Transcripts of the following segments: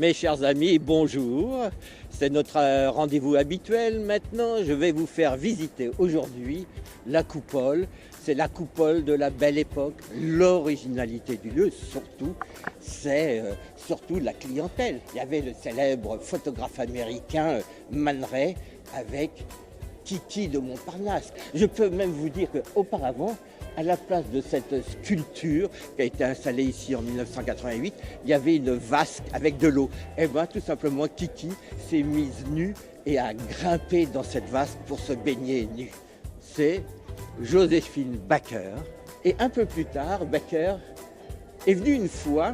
Mes chers amis, bonjour. C'est notre rendez-vous habituel maintenant. Je vais vous faire visiter aujourd'hui la coupole. C'est la coupole de la Belle Époque. L'originalité du lieu, surtout, c'est surtout la clientèle. Il y avait le célèbre photographe américain Man Ray avec Kiki de Montparnasse. Je peux même vous dire qu'auparavant, à la place de cette sculpture qui a été installée ici en 1988, il y avait une vasque avec de l'eau. Et bien tout simplement, Kiki s'est mise nue et a grimpé dans cette vasque pour se baigner nue. C'est Joséphine Baker. Et un peu plus tard, Baker est venue une fois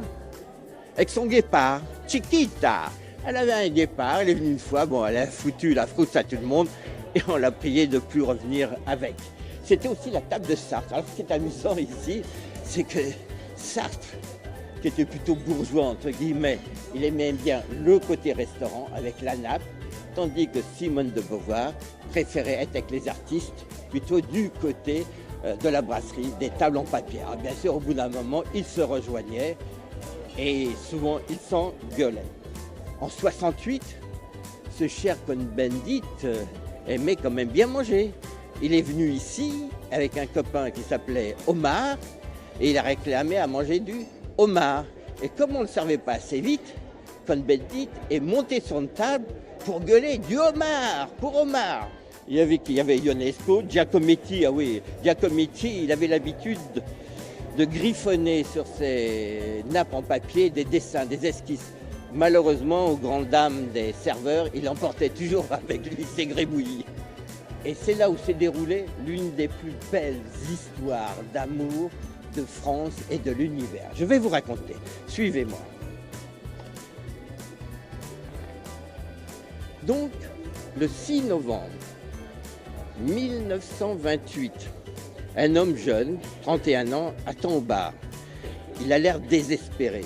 avec son guépard, Chiquita. Elle avait un guépard, elle est venue une fois, bon, elle a foutu la frousse à tout le monde et on l'a prié de ne plus revenir avec. C'était aussi la table de Sartre. Alors ce qui est amusant ici, c'est que Sartre, qui était plutôt bourgeois entre guillemets, il aimait bien le côté restaurant avec la nappe, tandis que Simone de Beauvoir préférait être avec les artistes plutôt du côté de la brasserie, des tables en papier. Alors bien sûr, au bout d'un moment, ils se rejoignaient et souvent ils s'engueulaient. En 68, ce cher Cohn-Bendit aimait quand même bien manger. Il est venu ici avec un copain qui s'appelait Omar et il a réclamé à manger du homard. Et comme on ne le servait pas assez vite, Cohn-Bendit est monté sur une table pour gueuler du homard, pour Omar. Il y avait qui? Il y avait Ionesco, Giacometti, ah oui, Giacometti, il avait l'habitude de griffonner sur ses nappes en papier des dessins, des esquisses. Malheureusement, aux grandes dames des serveurs, il emportait toujours avec lui ses grébouillis. Et c'est là où s'est déroulée l'une des plus belles histoires d'amour de France et de l'univers. Je vais vous raconter. Suivez-moi. Donc, le 6 novembre 1928, un homme jeune, 31 ans, attend au bar. Il a l'air désespéré.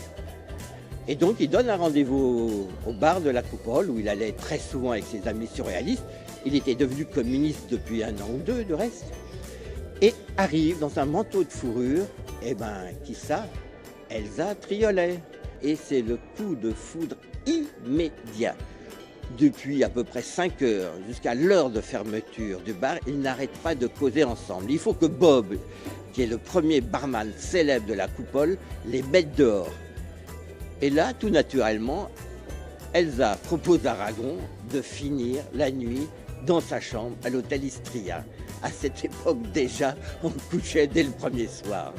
Et donc, il donne un rendez-vous au bar de la Coupole, où il allait très souvent avec ses amis surréalistes. Il était devenu communiste depuis 1 an ou 2, de reste. Et arrive dans un manteau de fourrure, et ben, qui ça? Elsa Triolet. Et c'est le coup de foudre immédiat. Depuis à peu près 5 heures, jusqu'à l'heure de fermeture du bar, ils n'arrêtent pas de causer ensemble. Il faut que Bob, qui est le premier barman célèbre de la Coupole, les mette dehors. Et là, tout naturellement, Elsa propose à Ragon de finir la nuit dans sa chambre à l'hôtel Istria. À cette époque déjà, on couchait dès le premier soir.